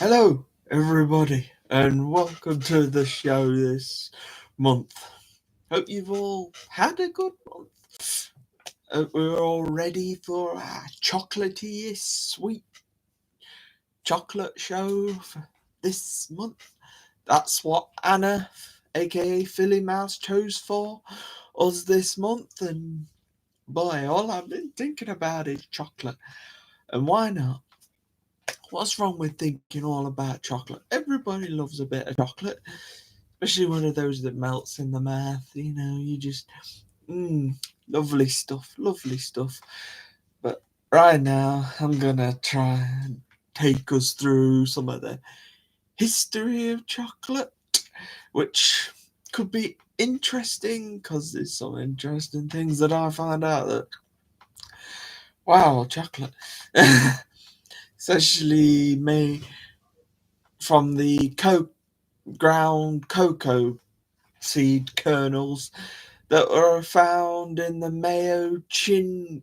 Hello, everybody, and welcome to the show this month. Hope you've all had a good month. We're all ready for our chocolatey, sweet chocolate show for this month. That's what Anna, aka Philly Mouse, chose for us this month, and boy, all I've been thinking about is chocolate. And why not? What's wrong with thinking all about chocolate? Everybody loves a bit of chocolate, especially one of those that melts in the mouth. You just, mmm, lovely stuff, lovely stuff. But right now, I'm gonna try and take us through some of the history of chocolate, which could be interesting because there's some interesting things that I find out that, wow, chocolate. It's actually made from the ground cocoa seed kernels that are found in the Mayo Chinchipe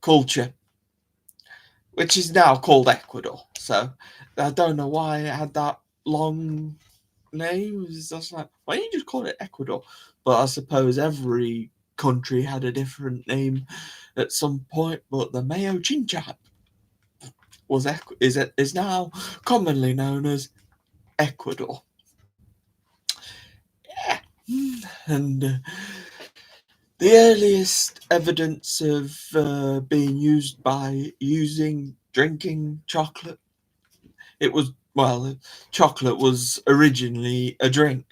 culture, which is now called Ecuador. So I don't know why it had that long name. It's just like, why don't you just call it Ecuador? But I suppose every country had a different name at some point. But the Mayo Chinchipe is now commonly known as Ecuador. Yeah. And the earliest evidence of being used by drinking chocolate, it was, well, chocolate was originally a drink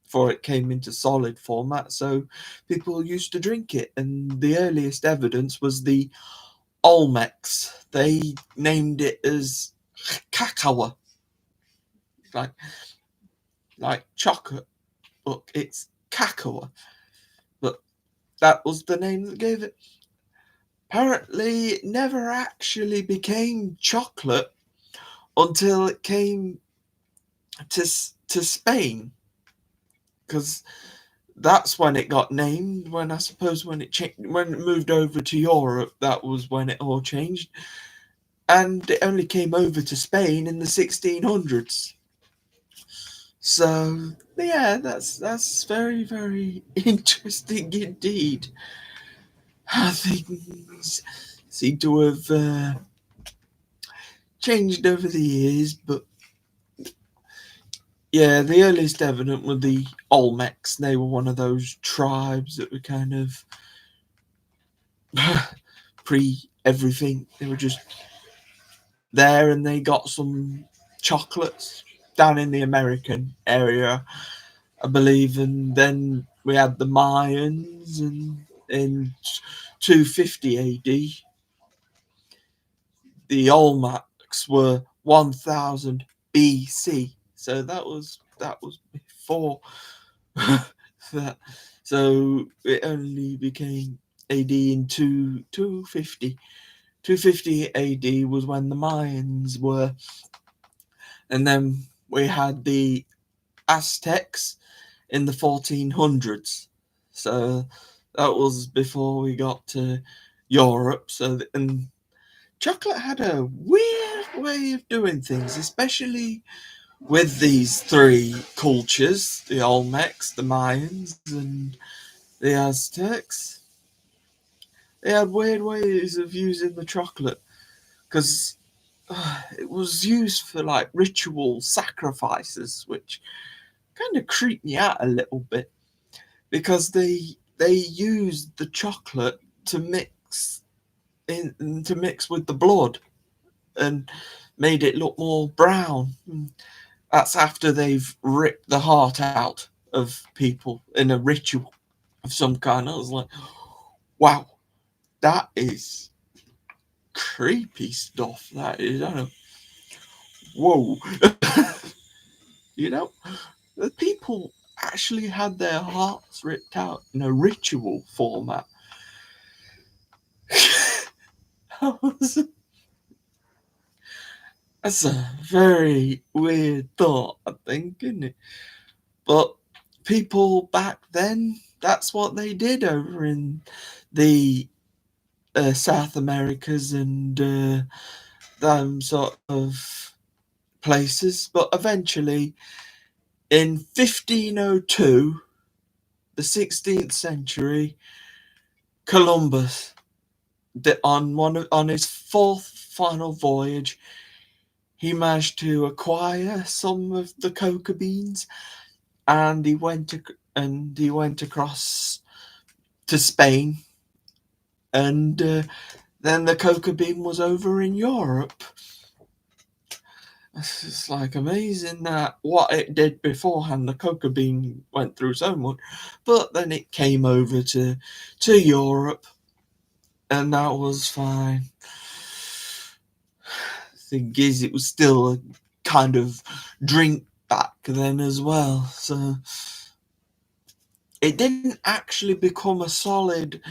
before it came into solid format, so people used to drink it. And the earliest evidence was the Olmecs. They named it as cacao, like chocolate, but it's cacao. But that was the name that gave it. Apparently, it never actually became chocolate until it came to Spain, because that's when it got named. When I suppose when it moved over to Europe, that was when it all changed, and it only came over to Spain in the 1600s. So yeah, that's very very interesting indeed. How things seem to have changed over the years, but yeah, the earliest evidence were the Olmecs. They were one of those tribes that were kind of pre everything. They were just there, and they got some chocolates down in the American area, I believe. And then we had the Mayans, and in 250 AD, the Olmecs were 1000 BC. So that was before that. So it only became AD in 250. 250 AD was when the Mayans were, and then we had the Aztecs in the 1400s. So that was before we got to Europe. And chocolate had a weird way of doing things, especially with these three cultures: the Olmecs, the Mayans, and the Aztecs. They had weird ways of using the chocolate, because it was used for like ritual sacrifices, which kind of creeped me out a little bit, because they used the chocolate to mix with the blood and made it look more brown. That's after they've ripped the heart out of people in a ritual of some kind. I was like, wow, that is creepy stuff. That is, I don't know, whoa. you know, the people actually had their hearts ripped out in a ritual format. That's a very weird thought, I think, isn't it? But people back then, that's what they did over in the South Americas and them sort of places. But eventually, in 1502, the 16th century, Columbus, on his fourth final voyage, he managed to acquire some of the coca beans, and he went across to Spain, and then the coca bean was over in Europe. It's just like amazing that what it did beforehand, the coca bean went through so much, but then it came over to Europe, and that was fine. Thing is, it was still a kind of drink back then as well, so it didn't actually become a solid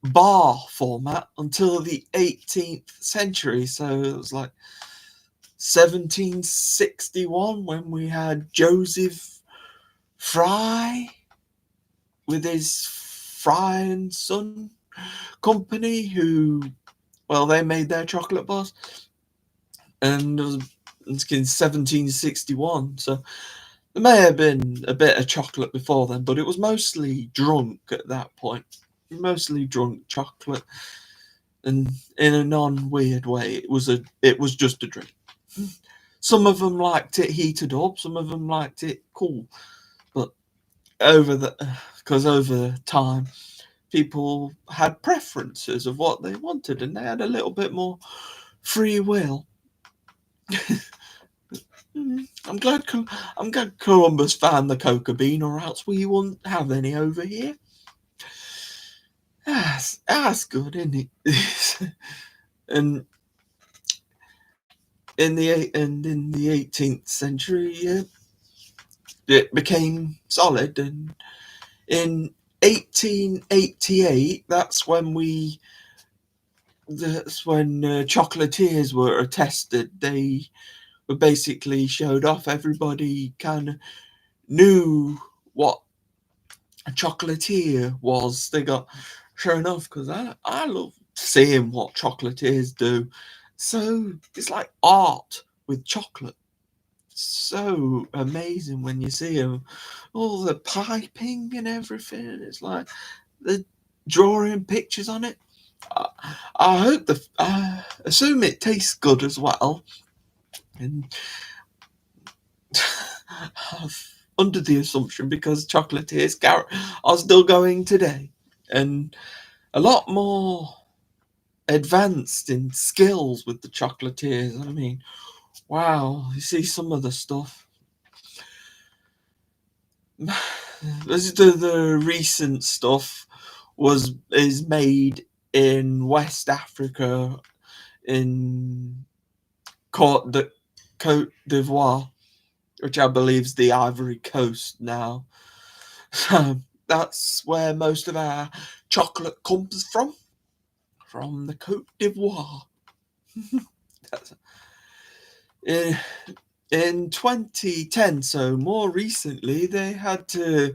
bar format until the 18th century. So it was like 1761 when we had Joseph Fry with his Fry and Son company, who, well, they made their chocolate bars, and it was in 1761. So there may have been a bit of chocolate before then, but it was mostly drunk at that point. Mostly drunk chocolate, and in a non-weird way, it was just a drink. Some of them liked it heated up, some of them liked it cool, but over time, people had preferences of what they wanted, and they had a little bit more free will. I'm glad Columbus found the coca bean, or else we wouldn't have any over here. That's good, isn't it? And in the 18th century, it became solid, and in 1888, that's when chocolatiers were attested. They were basically showed off. Everybody kind of knew what a chocolatier was. They got shown off, because I love seeing what chocolatiers do. So it's like art with chocolate. So amazing when you see them, all the piping and everything. It's like they're drawing pictures on it. I assume it tastes good as well, and under the assumption, because chocolatiers are still going today, and a lot more advanced in skills with the chocolatiers. I mean, wow, you see some of the stuff. The recent stuff is made in West Africa, in Cote d'Ivoire, which I believe is the Ivory Coast now. So that's where most of our chocolate comes from the Cote d'Ivoire. In 2010, so more recently, they had to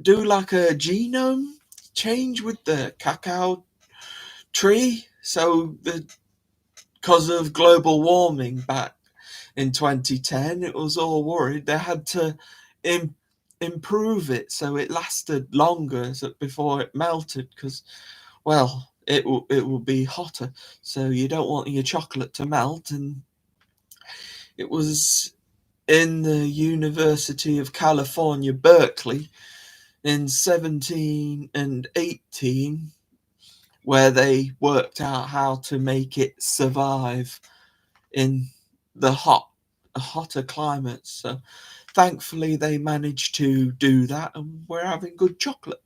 do like a genome change with the cacao tree. So because of global warming back in 2010, it was all worried. They had to improve it so it lasted longer before it melted, because, well, it will be hotter, so you don't want your chocolate to melt. And it was in the University of California, Berkeley, in 17 and 18, where they worked out how to make it survive in the hotter climates. So thankfully they managed to do that, and we're having good chocolate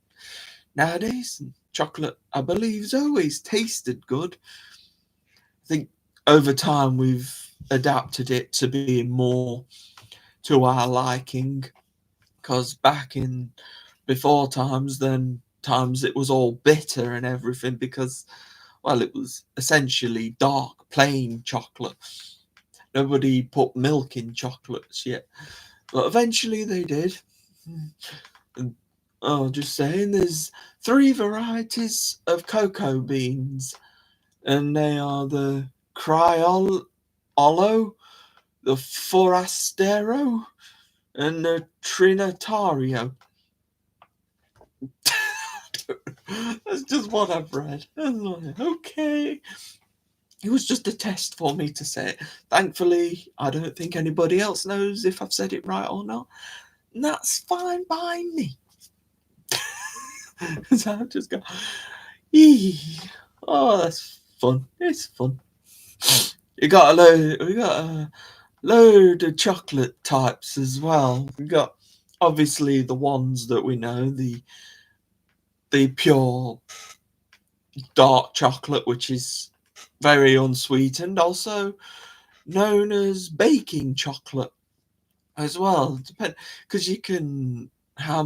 nowadays. And chocolate, I believe, has always tasted good. I think over time we've adapted it to being more to our liking, because back in before times it was all bitter and everything, because, well, it was essentially dark plain chocolate. Nobody put milk in chocolates yet, but eventually they did. And, just saying, there's 3 varieties of cocoa beans, and they are the Criollo, the Forastero, and the Trinitario. That's just what I've read. Okay. It was just a test for me to say it. Thankfully, I don't think anybody else knows if I've said it right or not. And that's fine by me. So I've just got, oh, that's fun. It's fun. We got a load of chocolate types as well. We got obviously the ones that we know, the pure dark chocolate, which is very unsweetened, also known as baking chocolate as well. Depend, because you can how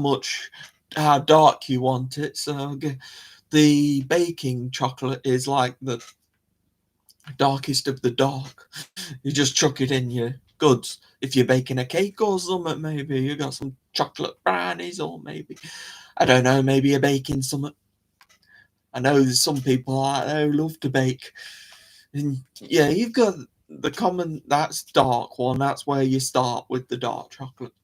dark you want it. So the baking chocolate is like the darkest of the dark. You just chuck it in your goods. If you're baking a cake or something, maybe you got some chocolate brownies, or maybe I don't know, maybe you're baking something. I know there's some people out there who love to bake. And yeah, you've got the common, that's dark one. That's where you start with the dark chocolate.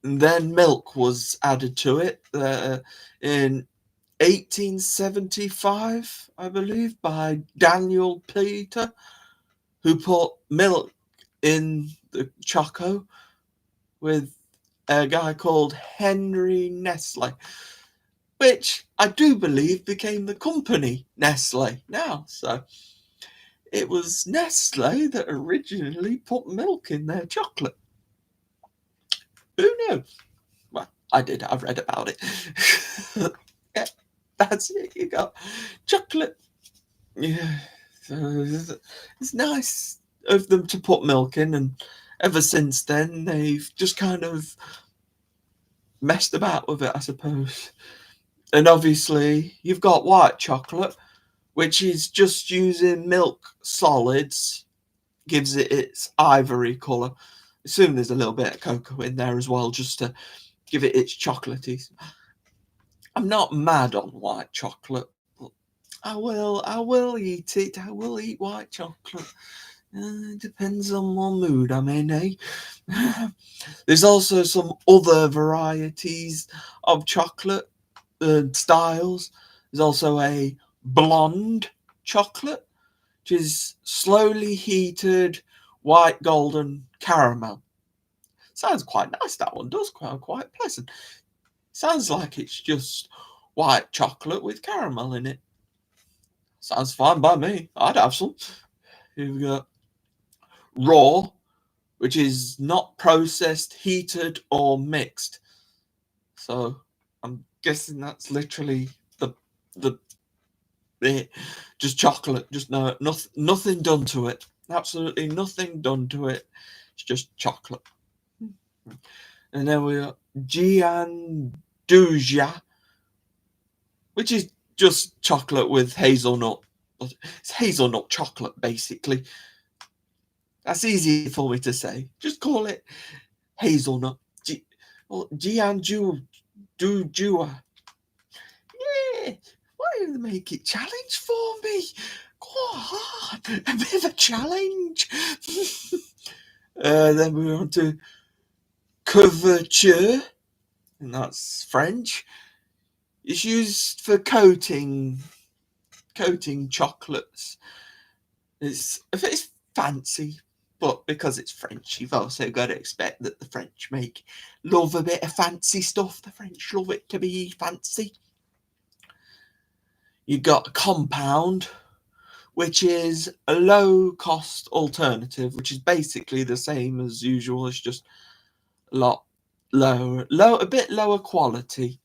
And then milk was added to it in 1875, I believe, by Daniel Peter, who put milk in the choco with a guy called Henry Nestle, which I do believe became the company Nestle now. So it was Nestle that originally put milk in their chocolate. Who knew? Well, I did. I've read about it. Yeah, that's it. You got chocolate. Yeah, so it's nice of them to put milk in, and ever since then they've just kind of messed about with it, I suppose. And obviously, you've got white chocolate, which is just using milk solids, gives it its ivory colour. I assume there's a little bit of cocoa in there as well, just to give it its chocolatey. I'm not mad on white chocolate, but I will eat it. I will eat white chocolate. Depends on my mood I'm in, eh? There's also some other varieties of chocolate styles. There's also a blonde chocolate, which is slowly heated white golden caramel. Sounds quite nice, that one does, quite pleasant. Sounds like it's just white chocolate with caramel in it. Sounds fine by me. I'd have some. You've got raw, which is not processed, heated, or mixed. So I'm guessing that's literally the just chocolate. Just nothing done to it. Absolutely nothing done to it. It's just chocolate. And then we got Gianduja, which is just chocolate with hazelnut. It's hazelnut chocolate, basically. That's easy for me to say. Just call it hazelnut. Gianduja. Yeah, why do they make it challenge for me? Go on, a bit of a challenge. Then we're on to couverture, and that's French. It's used for coating chocolates. It's fancy, but because it's French, you've also got to expect that the French love a bit of fancy stuff. The French love it to be fancy. You've got a compound, which is a low-cost alternative, which is basically the same as usual. It's just a lot a bit lower quality.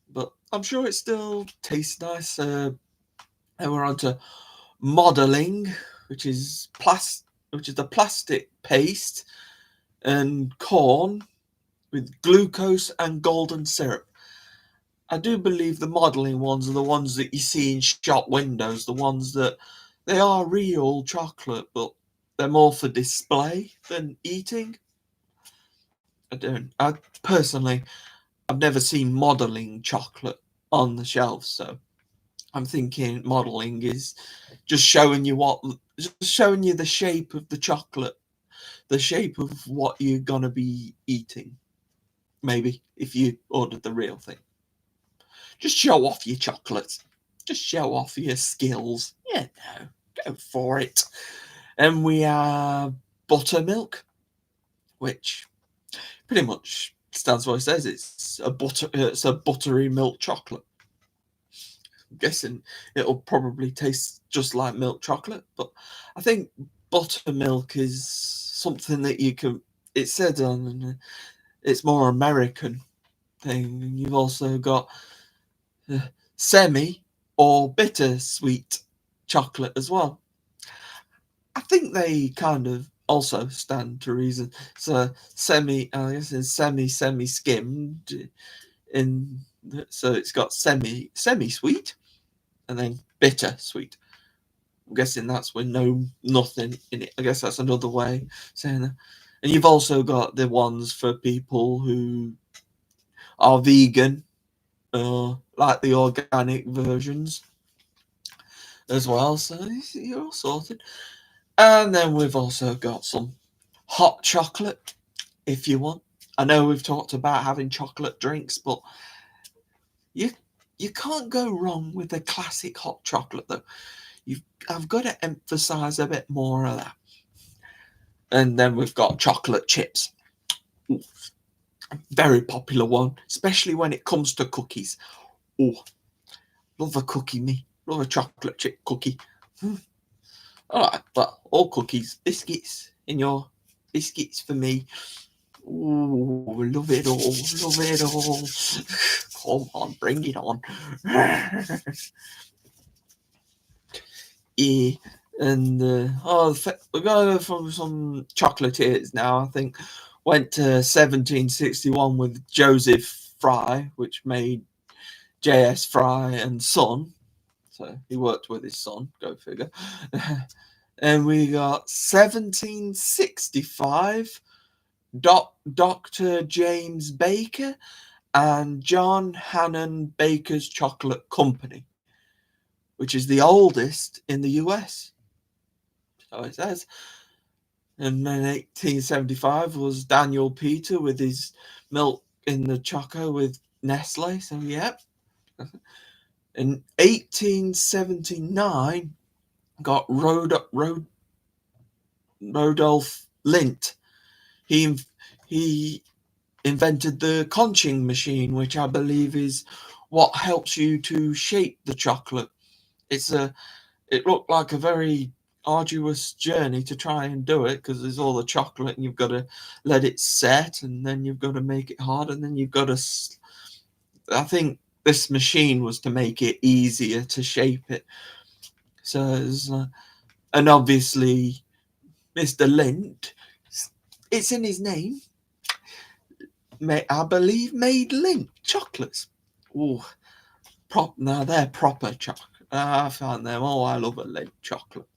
But I'm sure it still tastes nice. And we're on to modelling, which is the plastic paste and corn with glucose and golden syrup. I do believe the modelling ones are the ones that you see in shop windows, the ones that they are real chocolate, but they're more for display than eating. I personally, I've never seen modelling chocolate on the shelves, so I'm thinking modelling is just showing you the shape of the chocolate, the shape of what you're gonna be eating. Maybe if you ordered the real thing, just show off your chocolates, just show off your skills. Yeah, no, go for it. And we have buttermilk, which pretty much stands for what it says. It's a buttery milk chocolate. I'm guessing it'll probably taste just like milk chocolate, but I think buttermilk is something that you can. It said on, it's more American thing. And you've also got semi or bittersweet chocolate as well. I think they kind of also stand to reason. So semi, I guess it's semi skimmed, in so it's got semi sweet, and then bitter sweet. I'm guessing that's with nothing in it. I guess that's another way of saying that. And you've also got the ones for people who are vegan, like the organic versions as well. So you're all sorted. And then we've also got some hot chocolate, if you want. I know we've talked about having chocolate drinks, but you can't go wrong with a classic hot chocolate, though. I've got to emphasize a bit more of that. And then we've got chocolate chips. Ooh, very popular one, especially when it comes to cookies. Oh, love a cookie, me. Love a chocolate chip cookie. All right, well, all cookies, biscuits in your biscuits for me. Ooh, love it all, love it all. Come on, bring it on. Yeah, and we're going from some chocolatiers now. I think went to 1761 with Joseph Fry, which made J.S. Fry and Son. So he worked with his son, go figure. And we got 1765, Dr. James Baker and John Hannon Baker's Chocolate Company, which is the oldest in the US. So it says. And then 1875 was Daniel Peter with his milk in the choco with Nestle. So, yep. In 1879, got Rodolph Lindt. He invented the conching machine, which I believe is what helps you to shape the chocolate. It looked like a very arduous journey to try and do it, because there's all the chocolate and you've got to let it set, and then you've got to make it hard, and then you've got to. I think this machine was to make it easier to shape it. So, and obviously, Mr. Lindt, it's in his name. I believe made Lindt chocolates. Oh, now they're proper chocolate. I found them. Oh, I love a Lindt chocolate.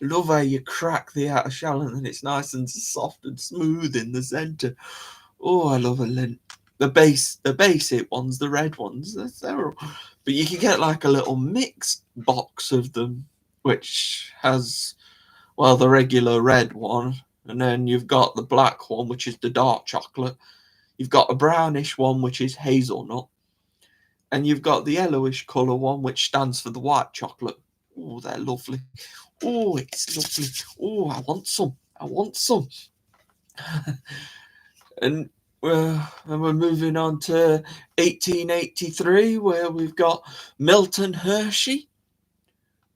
I love how you crack the outer shell and then it's nice and soft and smooth in the center. Oh, I love a Lindt. The basic ones, the red ones, they're all, but you can get like a little mixed box of them, which has, well, the regular red one, and then you've got the black one, which is the dark chocolate. You've got a brownish one, which is hazelnut, and you've got the yellowish colour one, which stands for the white chocolate. Oh, they're lovely. Oh, it's lovely. Oh, I want some. I want some. And we're moving on to 1883, where we've got Milton Hershey,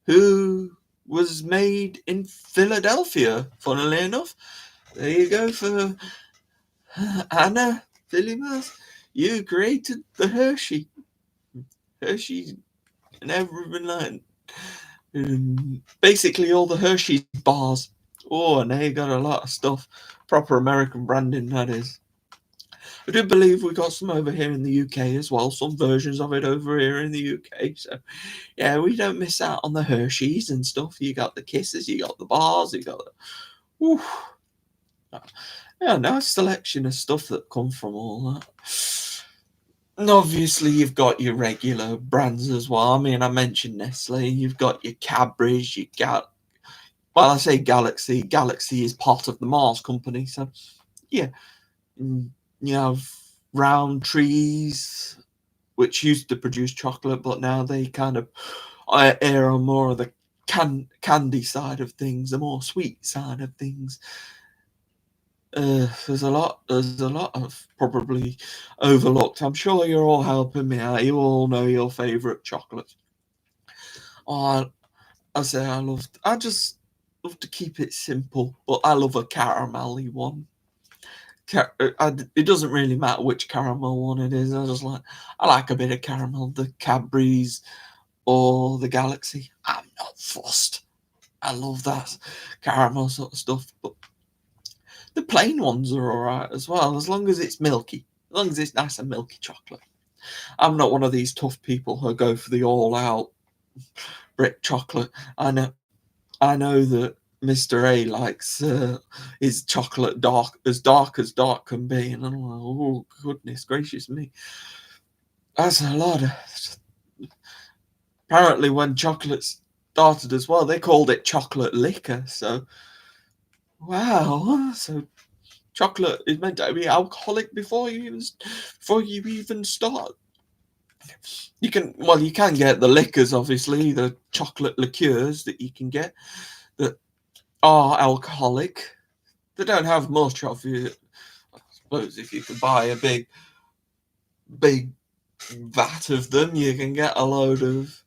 who was made in Philadelphia, funnily enough. There you go for Anna Villiers. You created the Hershey and everything like basically all the Hershey's bars. Oh, and they got a lot of stuff. Proper American branding, that is. I do believe we got some over here in the UK as well, some versions of it over here in the UK. So, yeah, we don't miss out on the Hershey's and stuff. You got the Kisses, you got the bars, you got the... Ooh. Yeah, nice selection of stuff that come from all that. And obviously, you've got your regular brands as well. I mean, I mentioned Nestle. You've got your Cadbury's, well, I say Galaxy. Galaxy is part of the Mars company, so yeah. You have Round Trees, which used to produce chocolate, but now they kind of err on more of the candy side of things, the more sweet side of things. There's a lot of probably overlooked. I'm sure you're all helping me out. You all know your favourite chocolates. Oh, I just love to keep it simple, but I love a caramelly one. It doesn't really matter which caramel one it is. I like a bit of caramel, the Cadbury's or the Galaxy. I'm not fussed. I love that caramel sort of stuff, but the plain ones are alright as well, as long as it's milky, as long as it's nice and milky chocolate. I'm not one of these tough people who go for the all-out brick chocolate. I know that Mr. A likes his chocolate dark as dark can be, and I'm like, oh goodness gracious me, that's a lot. Apparently, when chocolate started as well, they called it chocolate liquor. So wow, so chocolate is meant to be alcoholic before you even start. You can get the liquors, obviously, the chocolate liqueurs that you can get that are alcoholic. They don't have much of it. I suppose if you could buy a big vat of them, you can get a load of,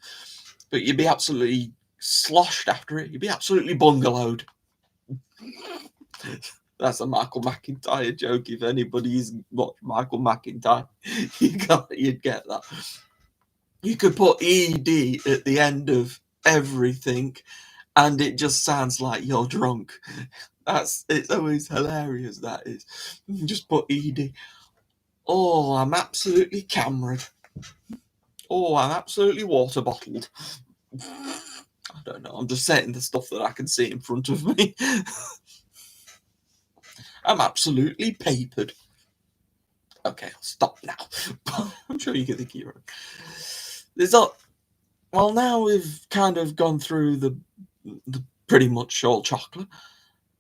but you'd be absolutely sloshed after it. You'd be absolutely bungalowed. That's a Michael McIntyre joke. If anybody's watched Michael McIntyre, you'd get that. You could put ED at the end of everything, and it just sounds like you're drunk. It's always hilarious. That is, just put ED. Oh, I'm absolutely cameraed. Oh, I'm absolutely water bottled. I don't know. I'm just saying the stuff that I can see in front of me. I'm absolutely papered. Okay, I'll stop now. I'm sure you can think you're right. Well, now we've kind of gone through the pretty much all chocolate.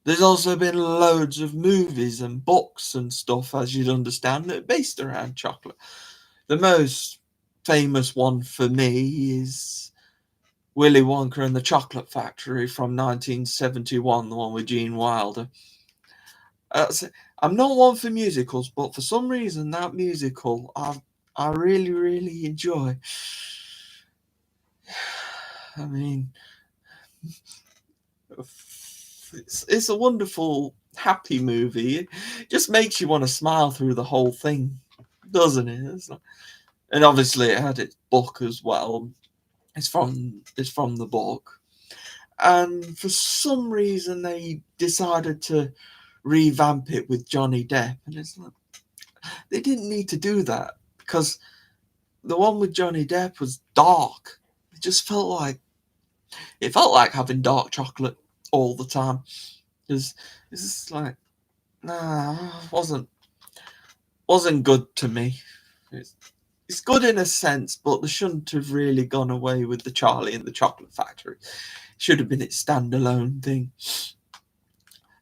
There's also been loads of movies and books and stuff, as you'd understand, that are based around chocolate. The most famous one for me is Willy Wonka and the Chocolate Factory from 1971, the one with Gene Wilder. I'm not one for musicals, but for some reason that musical I really, really enjoy. I mean, it's a wonderful, happy movie. It just makes you want to smile through the whole thing, doesn't it? And obviously, it had its book as well. It's from the book, and for some reason they decided to revamp it with Johnny Depp, and it's like they didn't need to do that because the one with Johnny Depp was dark. It just felt like having dark chocolate all the time. It's just like, nah, wasn't good to me. It's good in a sense, but they shouldn't have really gone away with the Charlie and the Chocolate Factory. It should have been its standalone thing.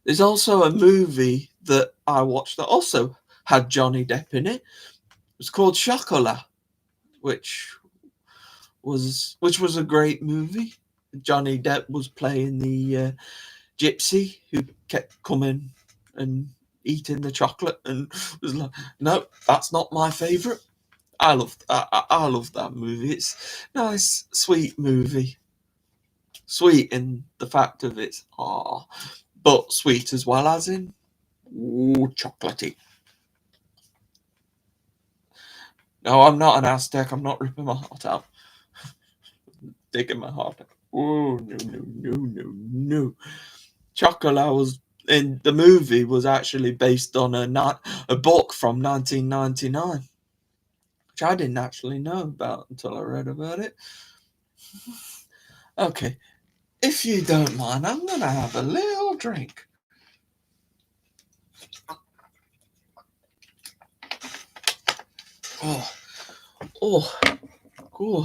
There's also a movie that I watched that also had Johnny Depp in it. It was called Chocolat, which was a great movie. Johnny Depp was playing the gypsy who kept coming and eating the chocolate, and was like, no, that's not my favourite. I love that movie. It's a nice, sweet movie. Sweet in the fact of it's but sweet as well as in chocolatey. No, I'm not an Aztec. I'm not ripping my heart out. Digging my heart out. Oh, no. Chocolat was in the movie was actually based on a book from 1999, which I didn't actually know about until I read about it. Okay, if you don't mind, I'm gonna have a little drink. Oh, Oh, cool.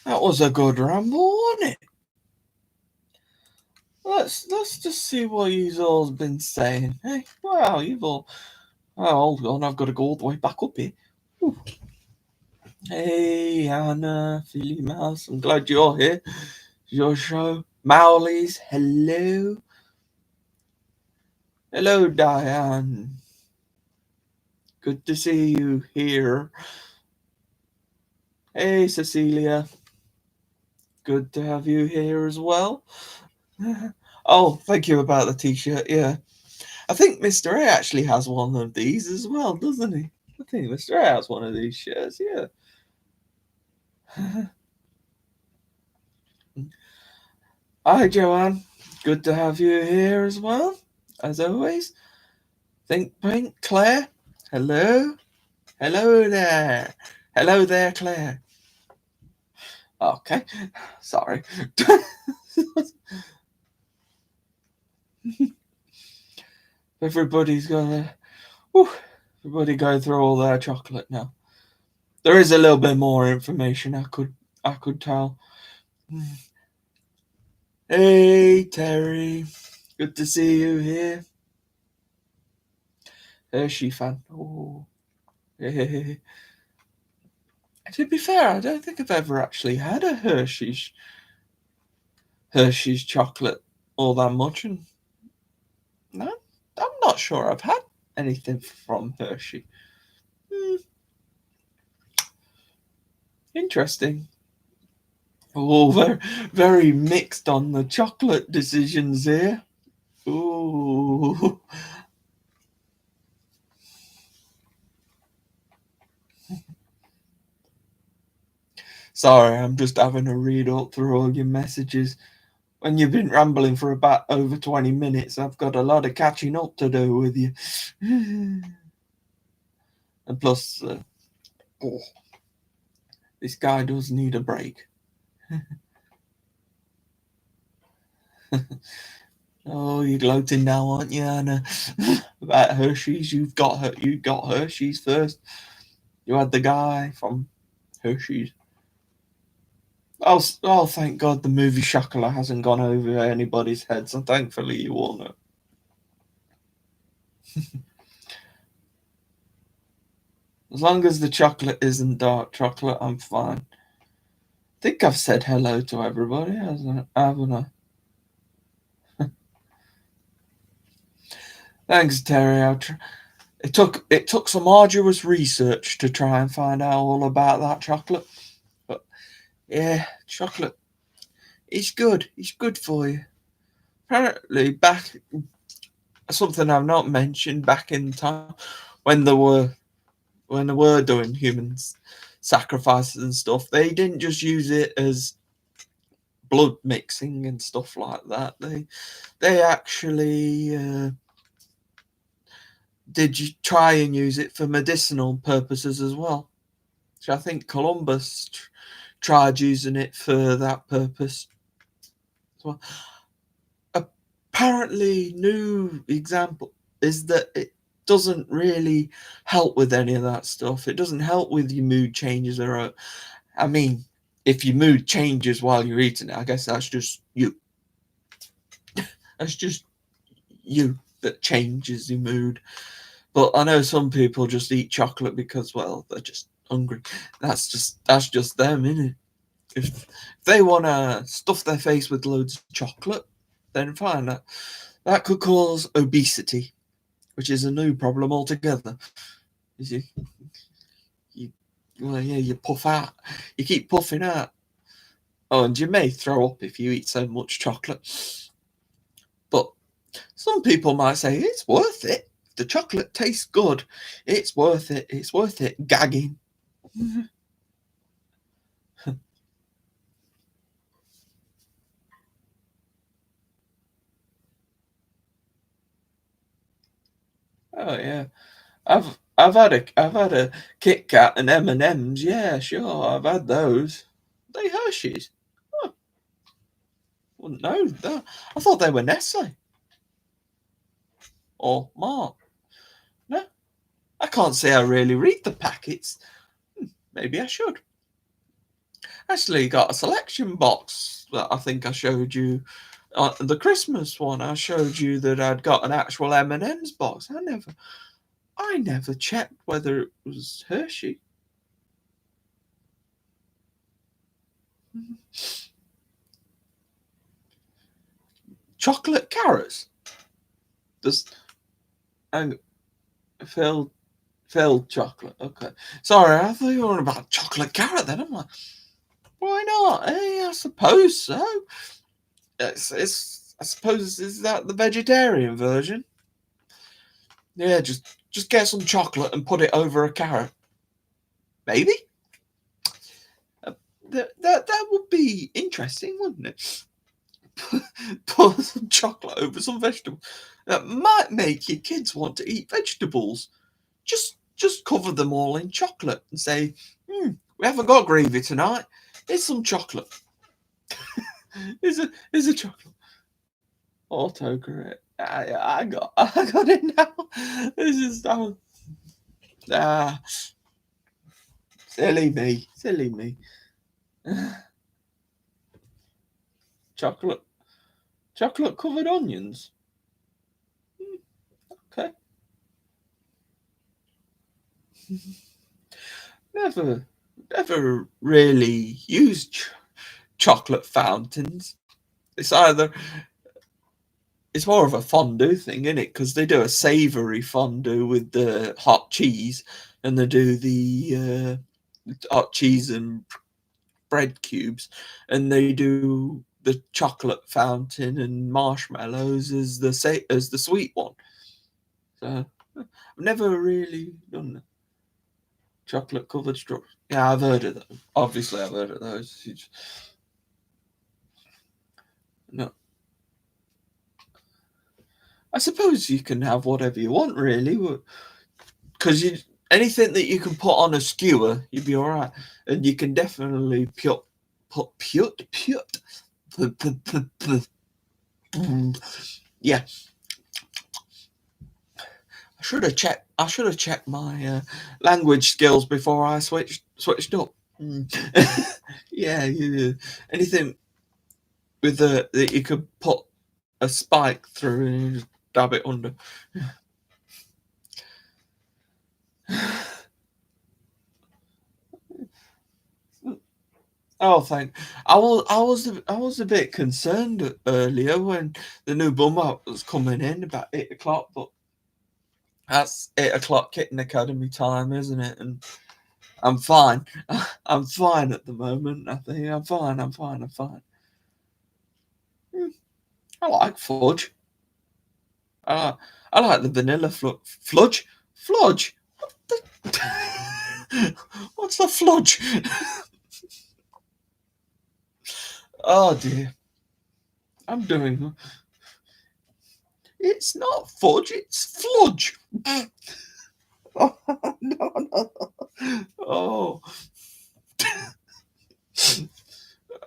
That was a good ramble, wasn't it? Let's just see what you've all been saying. Hey, wow, you've all. Oh, hold on, I've got to go all the way back up here. Ooh. Hey, Anna, Philly Mouse, I'm glad you're here. Your show. Mowleys, hello. Hello, Diane. Good to see you here. Hey, Cecilia. Good to have you here as well. Oh, thank you about the t-shirt. Yeah, I think Mr. A actually has one of these as well, doesn't he? I think Mr. A has one of these shirts. Yeah. Hi, Joanne. Good to have you here as well, as always. Think Pink, Claire. Hello. Hello there. Hello there, Claire. Okay. Sorry. Everybody's gonna. Whew, everybody go through all their chocolate now. There is a little bit more information I could tell. Hey Terry, good to see you here. Hershey fan. Oh, hey. To be fair, I don't think I've ever actually had a Hershey's chocolate all that much, and no, I'm not sure I've had anything from Hershey. Interesting. Oh, very, very mixed on the chocolate decisions here. Ooh. Sorry, I'm just having to read up through all your messages. When you've been rambling for about over 20 minutes, I've got a lot of catching up to do with you. And plus, oh, this guy does need a break. Oh, you're gloating now, aren't you, Anna? About Hershey's, you got Hershey's first. You had the guy from Hershey's. Oh, thank God the movie Chocolat hasn't gone over anybody's heads, and thankfully you all know. As long as the chocolate isn't dark chocolate, I'm fine. I think I've said hello to everybody, haven't I? Thanks, Terry. It took some arduous research to try and find out all about that chocolate. But yeah, chocolate, it's good. It's good for you. Apparently, back something I've not mentioned back in time when they were doing humans sacrifices and stuff, they didn't just use it as blood mixing and stuff like that. They actually did you try and use it for medicinal purposes as well. So I think Columbus tried using it for that purpose. So apparently, new example is that it doesn't really help with any of that stuff. It doesn't help with your mood changes or, I mean, if your mood changes while you're eating it, I guess that's just you. That's just you that changes your mood. But I know some people just eat chocolate because, well, they're just hungry. That's just them, isn't it? If they want to stuff their face with loads of chocolate, then fine. That could cause obesity, which is a new problem altogether. You, you, well, yeah, you puff out. You keep puffing out. Oh, and you may throw up if you eat so much chocolate. But some people might say it's worth it. If the chocolate tastes good, it's worth it. It's worth it. Gagging. Oh yeah, I've had a Kit Kat and M&Ms. Yeah, sure, I've had those. They Hershey's. Oh, wouldn't know that. I thought they were Nestle or Mark. No, I can't say I really read the packets. maybe I should. Actually, got a selection box that I think I showed you. The Christmas one, I showed you that I'd got an actual M&M's box. I never checked whether it was Hershey. Chocolate carrots. And filled chocolate. Okay. Sorry, I thought you were on about chocolate carrot then. I'm like, why not? I suppose so. I suppose, is that the vegetarian version? Yeah, just get some chocolate and put it over a carrot. Maybe. That would be interesting, wouldn't it? Put some chocolate over some vegetables. That might make your kids want to eat vegetables. Just cover them all in chocolate and say, we haven't got gravy tonight. Here's some chocolate. Here's a chocolate. Autocorrect. I got it now. This is silly me. Chocolate covered onions. Okay. Never really used chocolate fountains. It's more of a fondue thing, isn't it? Because they do a savoury fondue with the hot cheese, and they do the hot cheese and bread cubes, and they do the chocolate fountain and marshmallows as the sweet one. So I've never really done that. Chocolate covered straw. Yeah, I've heard of those. Obviously, I've heard of those. No, I suppose you can have whatever you want, really, because anything that you can put on a skewer, you'd be all right, and you can definitely put. Yeah, I should have checked my language skills before I switched up. Yeah, anything with that you could put a spike through and dab it under. Oh, thank. I was a bit concerned earlier when the new bum out was coming in about 8 o'clock, but that's 8 o'clock Kitten Academy time, isn't it? And I'm fine. I'm fine at the moment. I think I'm fine. I like fudge. I like the vanilla fludge. Fludge. What's the fludge? Oh dear. I'm doing. It's not fudge. It's fludge. Oh no. Oh.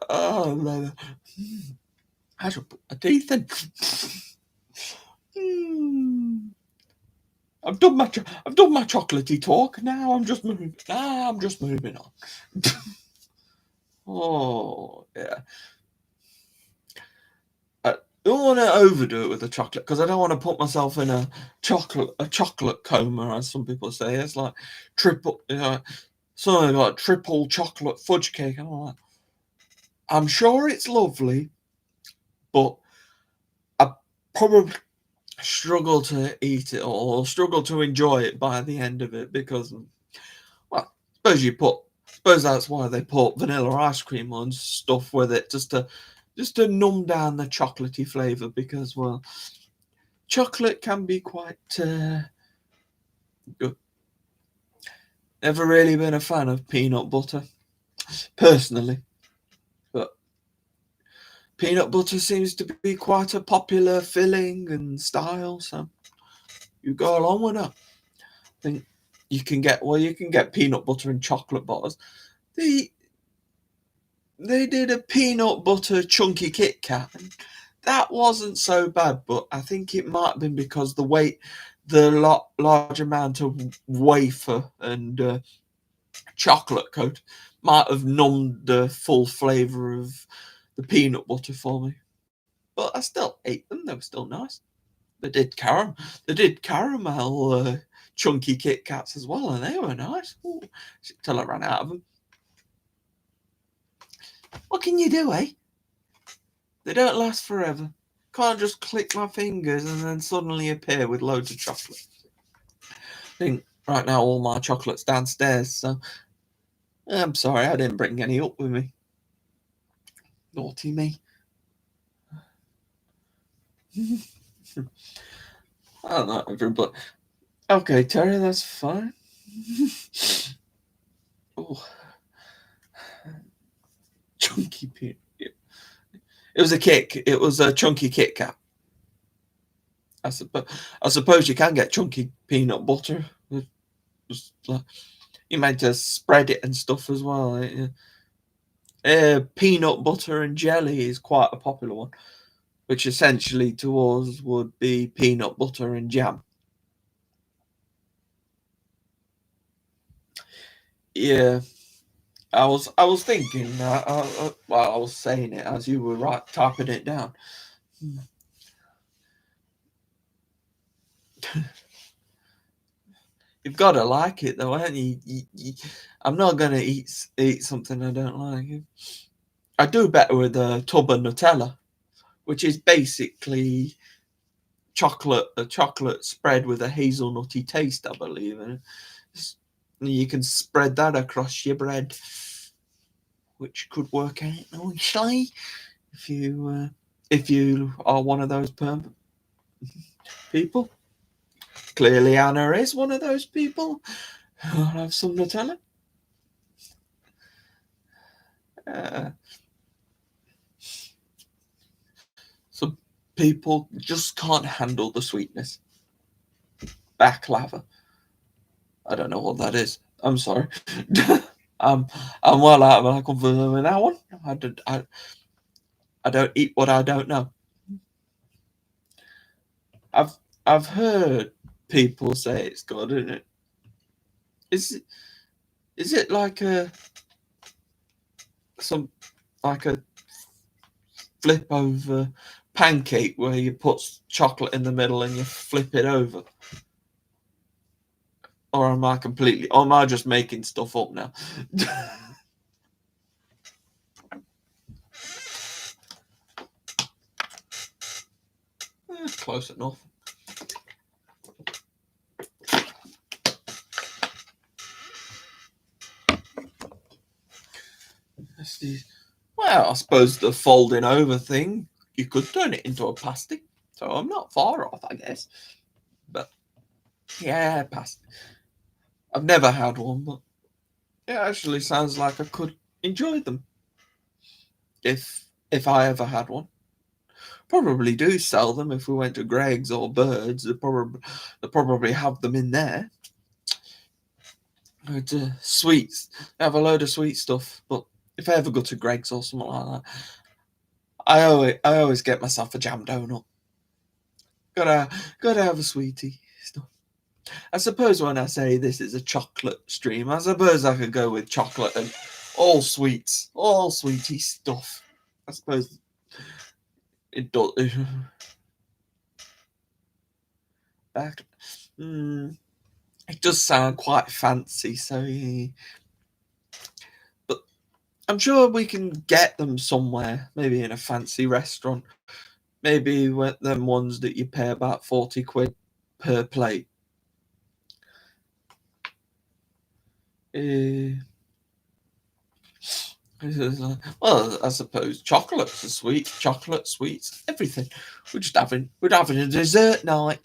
Oh no. I should put my teeth in. I've done my chocolatey talk. Now I'm just moving on. Oh yeah. I don't want to overdo it with the chocolate because I don't want to put myself in a chocolate coma, as some people say. It's like triple, something like triple chocolate fudge cake. I'm sure it's lovely, but I probably struggle to eat it or struggle to enjoy it by the end of it because, well, suppose that's why they put vanilla ice cream on stuff with it just to numb down the chocolatey flavour because, well, chocolate can be quite good. Never really been a fan of peanut butter personally, but peanut butter seems to be quite a popular filling and style, so you go along with that. I think you can get peanut butter and chocolate bars. They did a peanut butter chunky Kit Kat. And that wasn't so bad, but I think it might have been because the large amount of wafer and chocolate coat might have numbed the full flavour of the peanut butter for me. But I still ate them. They were still nice. They did caramel chunky Kit Kats as well, and they were nice. Ooh, till I ran out of them. What can you do, eh? They don't last forever. Can't just click my fingers and then suddenly appear with loads of chocolate. I think right now all my chocolate's downstairs, so I'm sorry I didn't bring any up with me. Naughty me. I don't know, everybody. Okay, Terry, that's fine. Oh, chunky peanut. It was a kick. It was a chunky Kit Kat. I suppose you can get chunky peanut butter. Just like, you meant to spread it and stuff as well. Peanut butter and jelly is quite a popular one, which essentially to us would be peanut butter and jam. Yeah, I was thinking. Well, I was saying it as you were typing it down. You've got to like it though, haven't you? I'm not gonna eat something I don't like. I do better with a tub of Nutella, which is basically a chocolate spread with a hazelnutty taste, I believe. And you can spread that across your bread, which could work out nicely if you are one of those people. Clearly, Anna is one of those people. I'll have some Nutella. Some people just can't handle the sweetness. Baklava. I don't know what that is. I'm sorry. I'm well out of my comfort zone with that one. I don't eat what I don't know. I've heard people say it's good, isn't it? Is it like a flip over pancake where you put chocolate in the middle and you flip it over? Or am I just making stuff up now? Close enough. Well, I suppose the folding over thing, you could turn it into a pasty. So I'm not far off, I guess. But yeah, pasty. I've never had one, but it actually sounds like I could enjoy them if I ever had one. Probably do sell them if we went to Greg's or Bird's. They probably have them in there. Sweets. They have a load of sweet stuff, but if I ever go to Greg's or something like that, I always get myself a jam donut. Gotta have a sweetie stuff. I suppose when I say this is a chocolate stream, I suppose I could go with chocolate and all sweets, all sweetie stuff. I suppose it does. It does sound quite fancy, so yeah. But I'm sure we can get them somewhere, maybe in a fancy restaurant. Maybe them ones that you pay about 40 quid per plate. Well, I suppose chocolates are sweet, chocolate, sweets, everything. We're having a dessert night.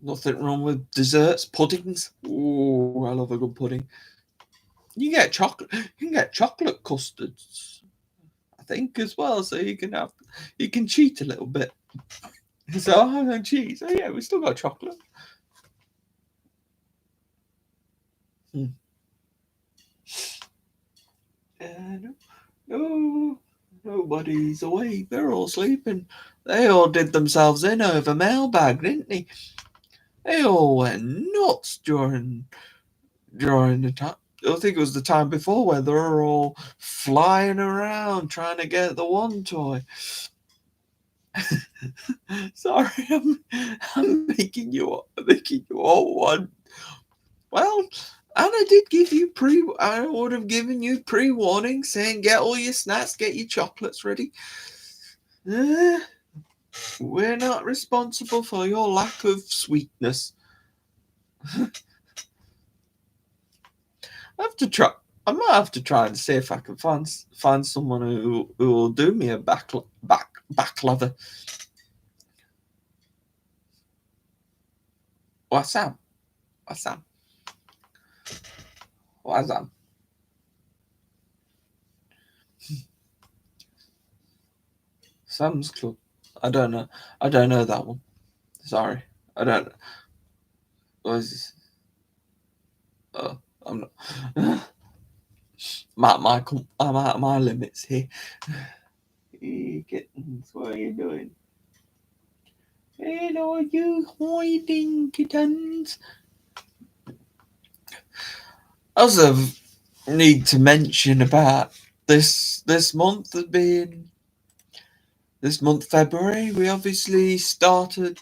Nothing wrong with desserts, puddings. Oh, I love a good pudding. You can get chocolate custards, I think, as well. So you can cheat a little bit. So I don't cheat. So yeah, we still got chocolate. No. Nobody's awake. They're all sleeping. They all did themselves in over mailbag, didn't they? They all went nuts during the time. I think it was the time before where they were all flying around trying to get the one toy. Sorry, I'm making you all one. Well, and I did give you I would have given you pre-warning saying get all your snacks, get your chocolates ready. We're not responsible for your lack of sweetness. I might have to try and see if I can find someone who will do me a back lover. What's that? What's that? What's that? Sam's Club. I don't know. I don't know that one. Sorry. I don't know. What is this? Oh, I'm not. I'm out of my limits here. Hey, kittens, what are you doing? Where are you hiding, kittens? I also need to mention about this month being this month February. We obviously started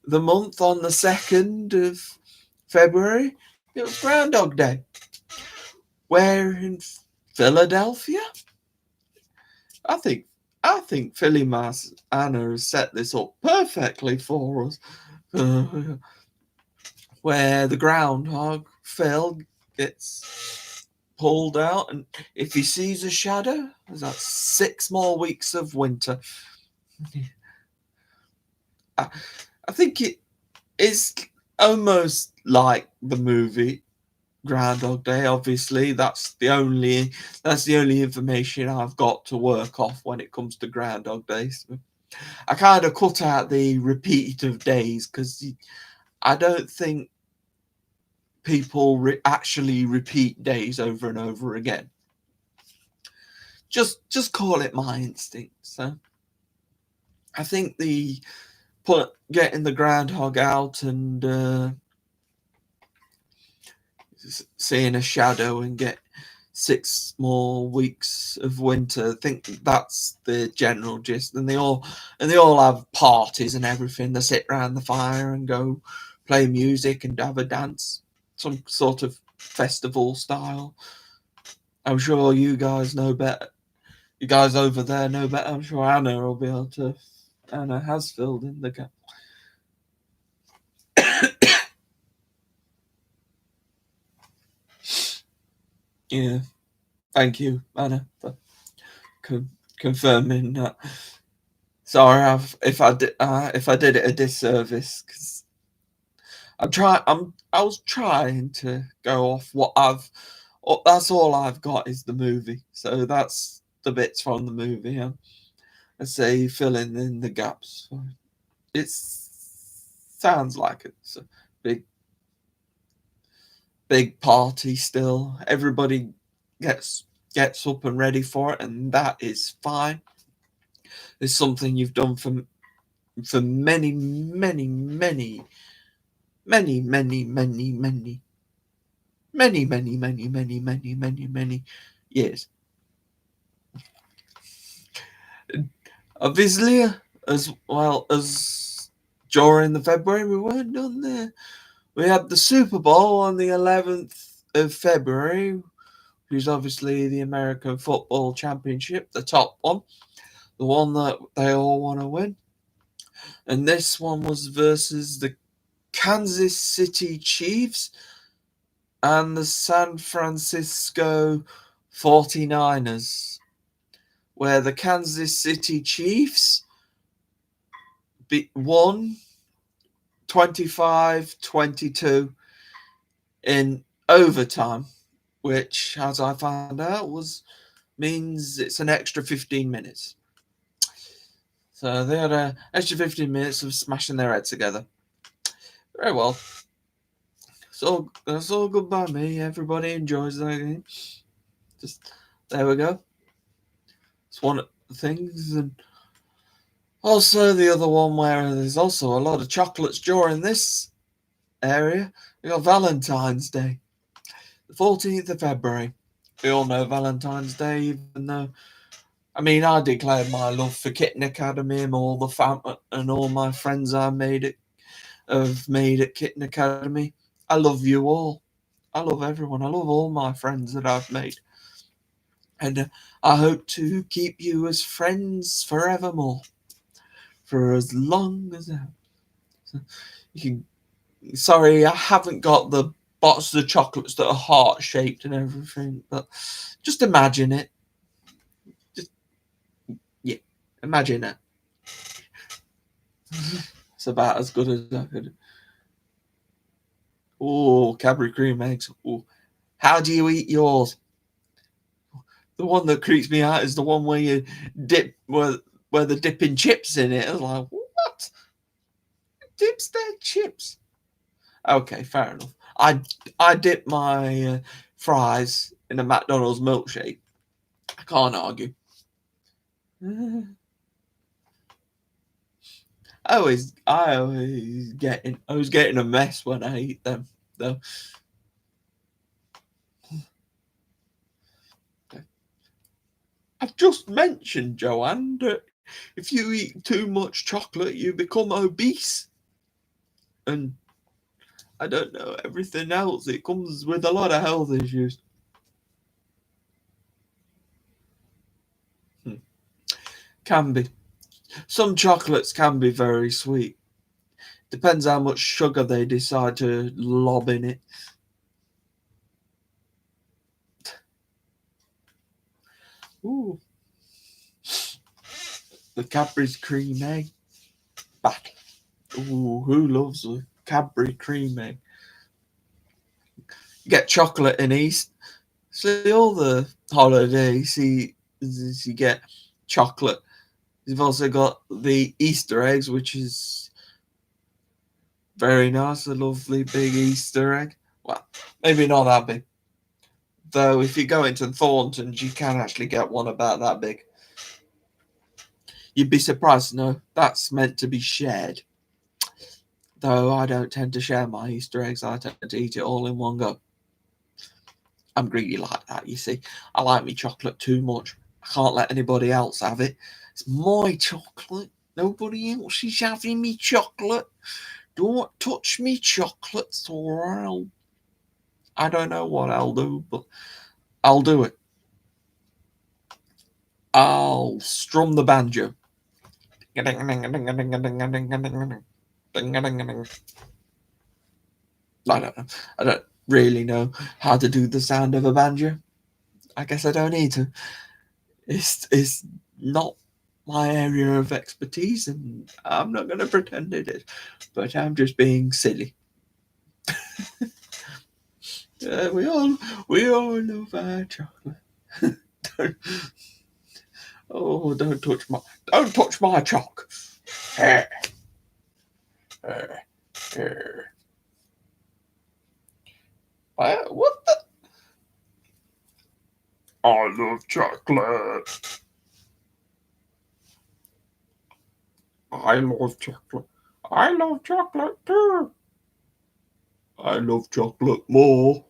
the month on the 2nd of February. It was Groundhog Day. Where in Philadelphia? I think Philly Mass Anna has set this up perfectly for us. Where the groundhog Phil gets pulled out, and if he sees a shadow, that's 6 more weeks of winter. I think it is almost like the movie Groundhog Day. Obviously, that's the only information I've got to work off when it comes to Groundhog Days. I kind of cut out the repetitive days because I don't think people actually repeat days over and over again. Just call it my instinct. So I think getting the groundhog out and seeing a shadow and get 6 more weeks of winter. I think that's the general gist. And they all have parties and everything. They sit around the fire and go play music and have a dance, some sort of festival style. I'm sure you guys know better. You guys over there know better. I'm sure Anna will be able to. Anna has filled in the gap. Yeah, thank you, Anna, for confirming that. Sorry if I did it a disservice, because I was trying to go off that's all I've got is the movie. So that's the bits from the movie. I say filling in the gaps. It sounds like it's a big party still. Everybody gets up and ready for it, and that is fine. It's something you've done for many, many, many, many, many, many, many, many, many, many, many, many, many, many years. Obviously, as well as during the February, we weren't done there. We had the Super Bowl on the 11th of February, which is obviously the American Football Championship, the top one, the one that they all want to win. And this one was versus the Kansas City Chiefs and the San Francisco 49ers, where the Kansas City Chiefs won 25-22 in overtime, which, as I found out, means it's an extra 15 minutes. So they had an extra 15 minutes of smashing their heads together. Very well. So that's all good by me. Everybody enjoys that game. Just there we go. It's one things, and also the other one where there's also a lot of chocolates during this area. We got Valentine's Day, the 14th of February. We all know Valentine's Day, even though, I mean, I declared my love for Kitten Academy and all the and all my friends have made at Kitten Academy. I love you all. I love everyone. I love all my friends that I've made. And I hope to keep you as friends forevermore. For as long as you can. Sorry, I haven't got the boxes of chocolates that are heart shaped and everything, but just imagine it. Just, yeah, imagine it. It's about as good as I could. Oh, Cadbury cream eggs. Oh, how do you eat yours? The one that creeps me out is the one where you dip where they're dipping chips in it. I was like, what? Dips their chips? Okay, fair enough. I dip my fries in a McDonald's milkshake. I can't argue. I was getting a mess when I eat them, though. I've just mentioned, Joanne, that if you eat too much chocolate, you become obese. And I don't know, everything else, it comes with a lot of health issues. Can be. Some chocolates can be very sweet. Depends how much sugar they decide to lob in it. Ooh. The Cadbury's cream egg battle. Ooh, who loves a Cadbury cream egg? You get chocolate in East. See, all the holidays, you get chocolate. You've also got the Easter eggs, which is very nice. A lovely big Easter egg. Well, maybe not that big. Though, if you go into Thornton's, you can actually get one about that big. You'd be surprised to know that's meant to be shared. Though I don't tend to share my Easter eggs, I tend to eat it all in one go. I'm greedy like that, you see. I like me chocolate too much. I can't let anybody else have it. It's my chocolate. Nobody else is having me chocolate. Don't touch me chocolates or I don't know what I'll do, but I'll do it. I'll strum the banjo. I don't know. I don't really know how to do the sound of a banjo. I guess I don't need to. It's not my area of expertise, and I'm not going to pretend it is. But I'm just being silly. We all love our chocolate. Don't touch my chalk. What the? I love chocolate. I love chocolate. I love chocolate too. I love chocolate more.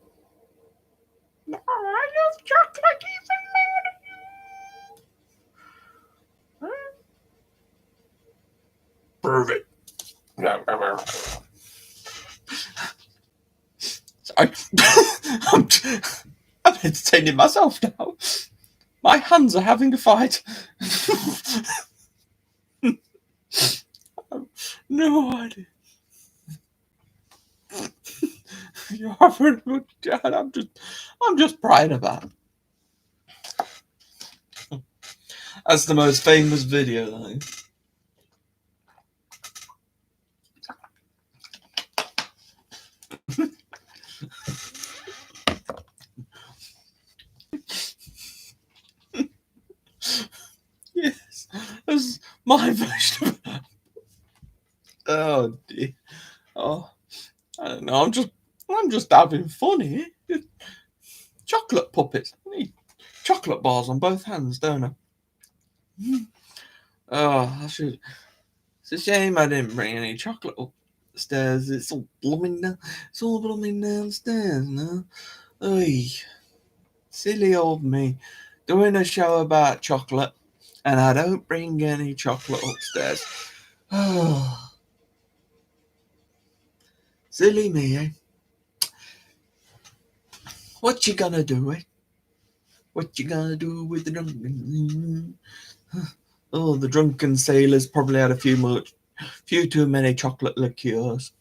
No, I love chocolate even more than you. Prove it. I'm entertaining myself now. My hands are having a fight. No idea. You're having a good time. I'm just pride about it. That's the most famous video, though. Yes, that's my version of that. Oh dear. Oh, I don't know. I'm just having fun here. Chocolate puppets. I need chocolate bars on both hands, don't I? Oh, I should. It's a shame I didn't bring any chocolate upstairs. It's all blooming downstairs now. Oy, silly old me, doing a show about chocolate, and I don't bring any chocolate upstairs. Oh, silly me, eh? What you gonna do, eh? What you gonna do with the drunken? Oh, the drunken sailors probably had a few too many chocolate liqueurs.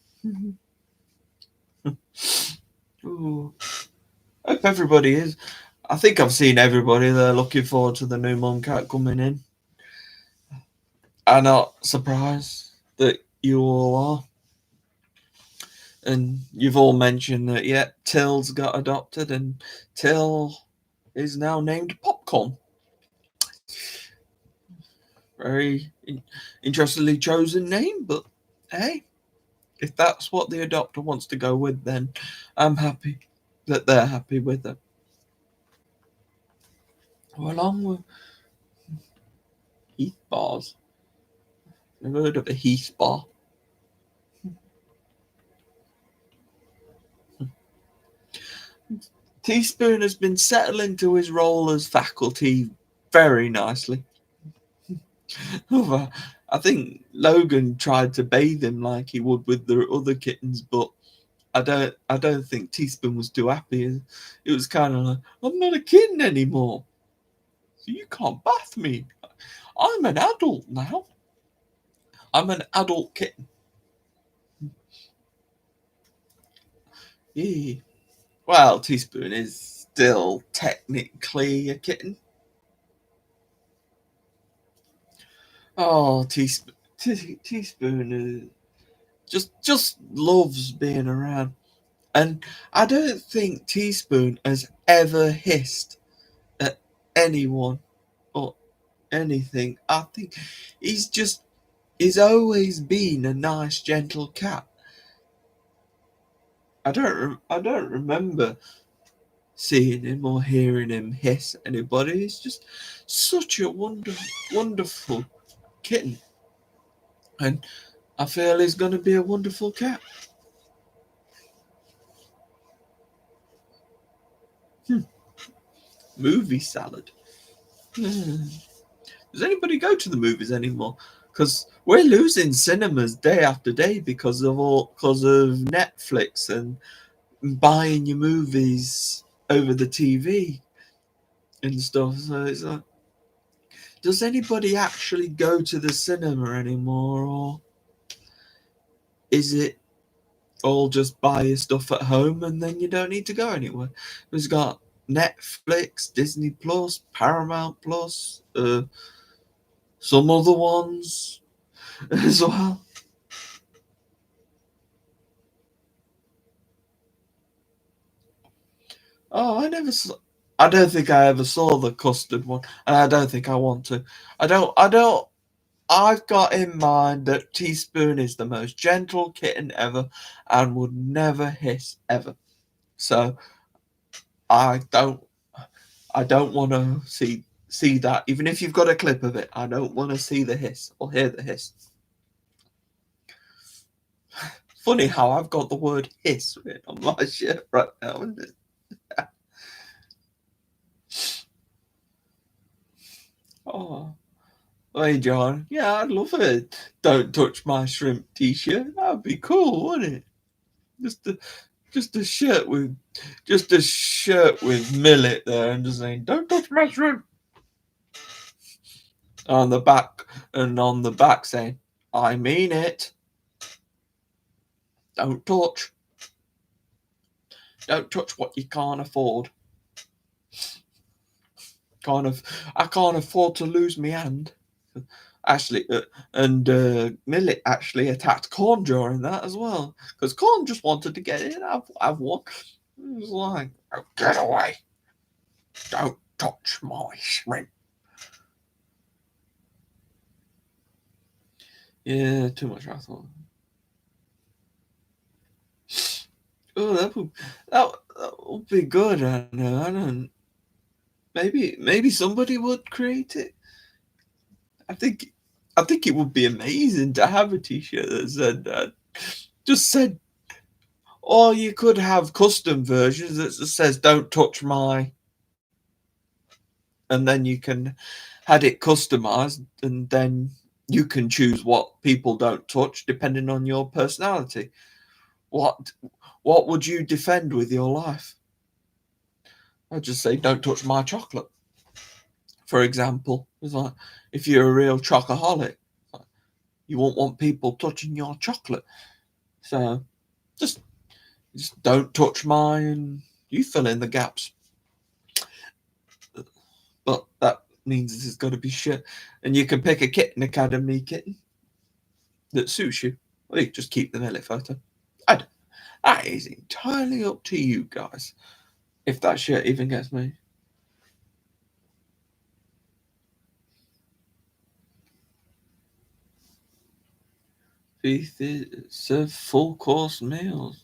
Ooh. Hope everybody is. I think I've seen everybody. They're looking forward to the new Mum Cat coming in. I'm not surprised that you all are. And you've all mentioned that, yeah, Till's got adopted, and Till is now named Popcorn. Very interestingly chosen name, but hey, if that's what the adopter wants to go with, then I'm happy that they're happy with it. Along with Heath bars. Never heard of a Heath bar. Teaspoon has been settling to his role as faculty very nicely. I think Logan tried to bathe him like he would with the other kittens, but I don't think Teaspoon was too happy. It was kind of like, I'm not a kitten anymore, so you can't bath me. I'm an adult now. I'm an adult kitten. Yeah. Well, Teaspoon is still technically a kitten. Oh, Teaspoon just loves being around, and I don't think Teaspoon has ever hissed at anyone or anything. I think he's always been a nice, gentle cat. I don't remember seeing him or hearing him hiss anybody. He's just such a wonderful kitten, and I feel he's going to be a wonderful cat. Movie salad. Does anybody go to the movies anymore? Because we're losing cinemas day after day because of Netflix and buying your movies over the TV and stuff. So it's like, does anybody actually go to the cinema anymore, or is it all just buy your stuff at home and then you don't need to go anywhere? We've got Netflix, Disney Plus, Paramount Plus, some other ones as well. Oh, I don't think I ever saw the custard one, and I don't think I want to. I don't. I've got in mind that Teaspoon is the most gentle kitten ever, and would never hiss ever. So I don't. I don't want to see that. Even if you've got a clip of it, I don't want to see the hiss or hear the hiss. Funny how I've got the word hiss written on my shirt right now, isn't it? Oh. Hey John, yeah, I'd love it. Don't touch my shrimp T-shirt. That'd be cool, wouldn't it? Just a just a shirt with millet there, and just saying, "Don't touch my shrimp." On the back, and on the back saying, "I mean it. Don't touch. Don't touch what you can't afford. I can't afford to lose my hand." Actually, and Millet actually attacked Corn during that as well, because Corn just wanted to get in. I've won. It was like, oh, get away! Don't touch my shrimp. Yeah, too much. I thought. Oh, that would be good. I know. I don't. Maybe somebody would create it. I think it would be amazing to have a T-shirt that said that. Just said, or you could have custom versions that just says "Don't touch my," and then you can had it customized, and then you can choose what people don't touch depending on your personality. What what would you defend with your life? I'd just say, "Don't touch my chocolate." For example, it's like if you're a real chocoholic, you won't want people touching your chocolate. So just don't touch mine. You fill in the gaps. But that means this has got to be shit. And you can pick a Kitten Academy kitten that suits you. Or you just keep the Millie photo. That is entirely up to you guys. If that shit even gets me. Serve full course meals.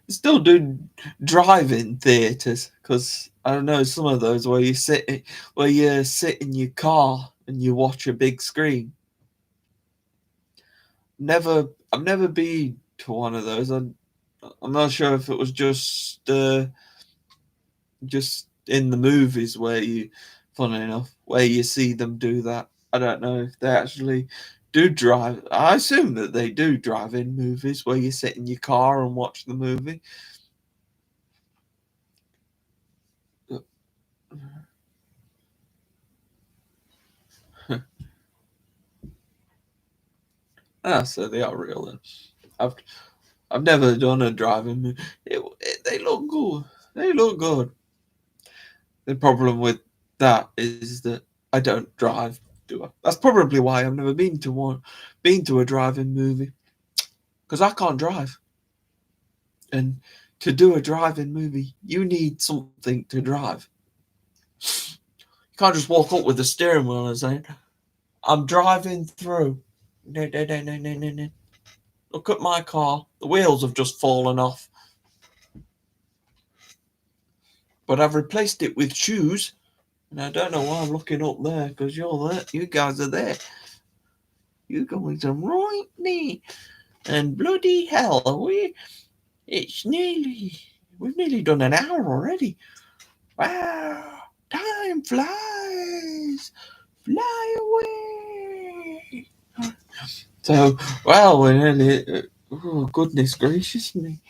Still do drive-in theatres, because I don't know, some of those where you sit in your car and you watch a big screen. I've never been to one of those. I'm not sure if it was just in the movies where you, funny enough, where you see them do that. I don't know if they actually do drive. I assume that they do drive in movies where you sit in your car and watch the movie. So they are real then. I've never done a driving movie. They look good. They look good. The problem with that is that I don't drive, do I? That's probably why I've never been to a driving movie, because I can't drive. And to do a driving movie, you need something to drive. You can't just walk up with the steering wheel and say, "I'm driving through." No. Look at my car. The wheels have just fallen off. But I've replaced it with shoes. And I don't know why I'm looking up there, because you're there. You guys are there. You're going to right me. And bloody hell, we've nearly done an hour already. Wow, time flies. Fly away. So, well, we're nearly, oh, goodness gracious me.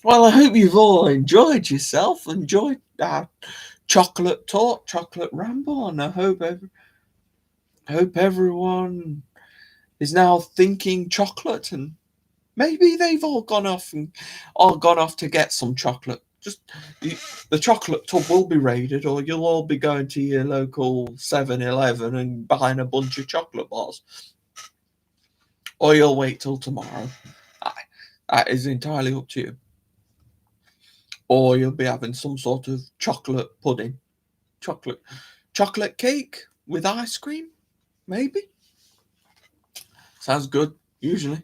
Well, I hope you've all enjoyed yourself, enjoyed our chocolate talk, chocolate ramble, and I hope everyone is now thinking chocolate, and maybe they've all gone off to get some chocolate. Just the chocolate tub will be raided, or you'll all be going to your local 7-Eleven and buying a bunch of chocolate bars, or you'll wait till tomorrow. That is entirely up to you. Or you'll be having some sort of chocolate pudding, chocolate cake with ice cream, maybe. Sounds good. Usually.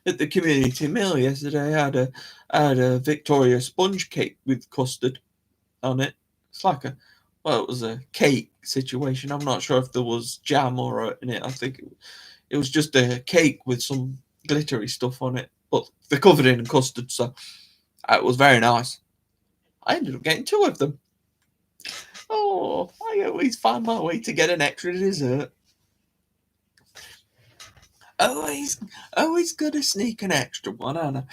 At the community meal yesterday, I had a Victoria sponge cake with custard on it. It's like it was a cake situation. I'm not sure if there was jam or in it. I think it was just a cake with some glittery stuff on it, but they're covered in custard, so it was very nice. I ended up getting 2 of them. Oh, I always find my way to get an extra dessert. Always gotta sneak an extra one, Anna.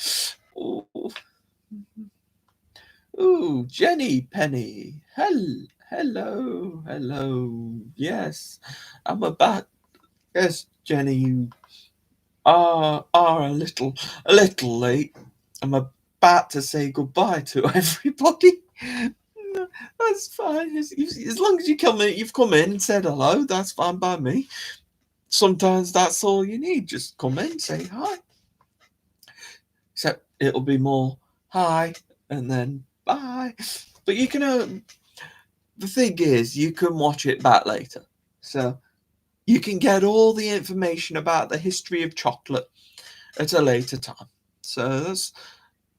Ooh, Jenny Penny. Hello. Yes, I'm about. Yes, Jenny, you are a little late. I'm about to say goodbye to everybody. No, that's fine. As long as you've come in and said hello. That's fine by me. Sometimes that's all you need. Just come in, say hi. Except it'll be more hi and then bye. But you can. The thing is, you can watch it back later, so you can get all the information about the history of chocolate at a later time. So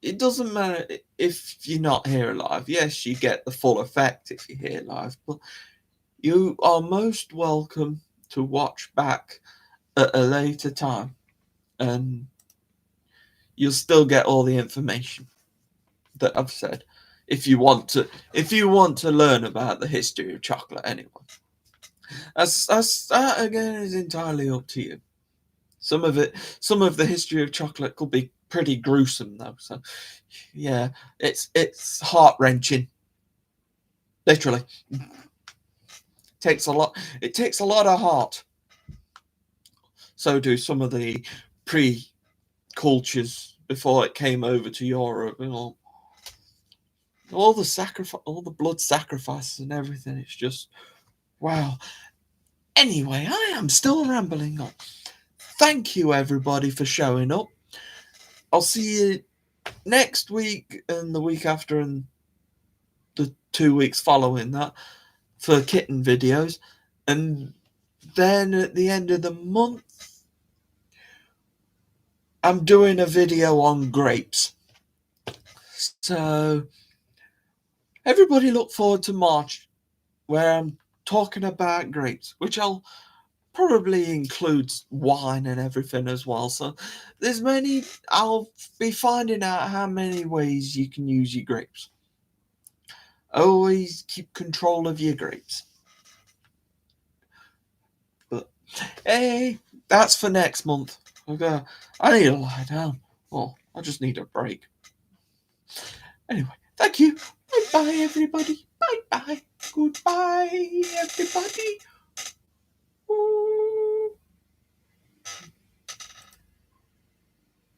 it doesn't matter if you're not here live. Yes, you get the full effect if you're here live, but you are most welcome to watch back at a later time, and you'll still get all the information that I've said. If you want to learn about the history of chocolate, anyway, that again is entirely up to you. Some of the history of chocolate could be pretty gruesome, though. So, yeah, it's heart wrenching. Literally, takes a lot. It takes a lot of heart. So do some of the pre-cultures before it came over to Europe. All the blood sacrifices and everything. It's just wow. Anyway, I am still rambling on. Thank you everybody for showing up. I'll see you next week and the week after and the 2 weeks following that for kitten videos, and then at the end of the month I'm doing a video on grapes. So everybody look forward to March, where I'm talking about grapes, which I'll probably include wine and everything as well. So I'll be finding out how many ways you can use your grapes. Always keep control of your grapes. But hey, that's for next month. Okay, I need to lie down. Oh, I just need a break. Anyway, thank you. Bye, everybody. Bye, bye. Goodbye, everybody. Ooh.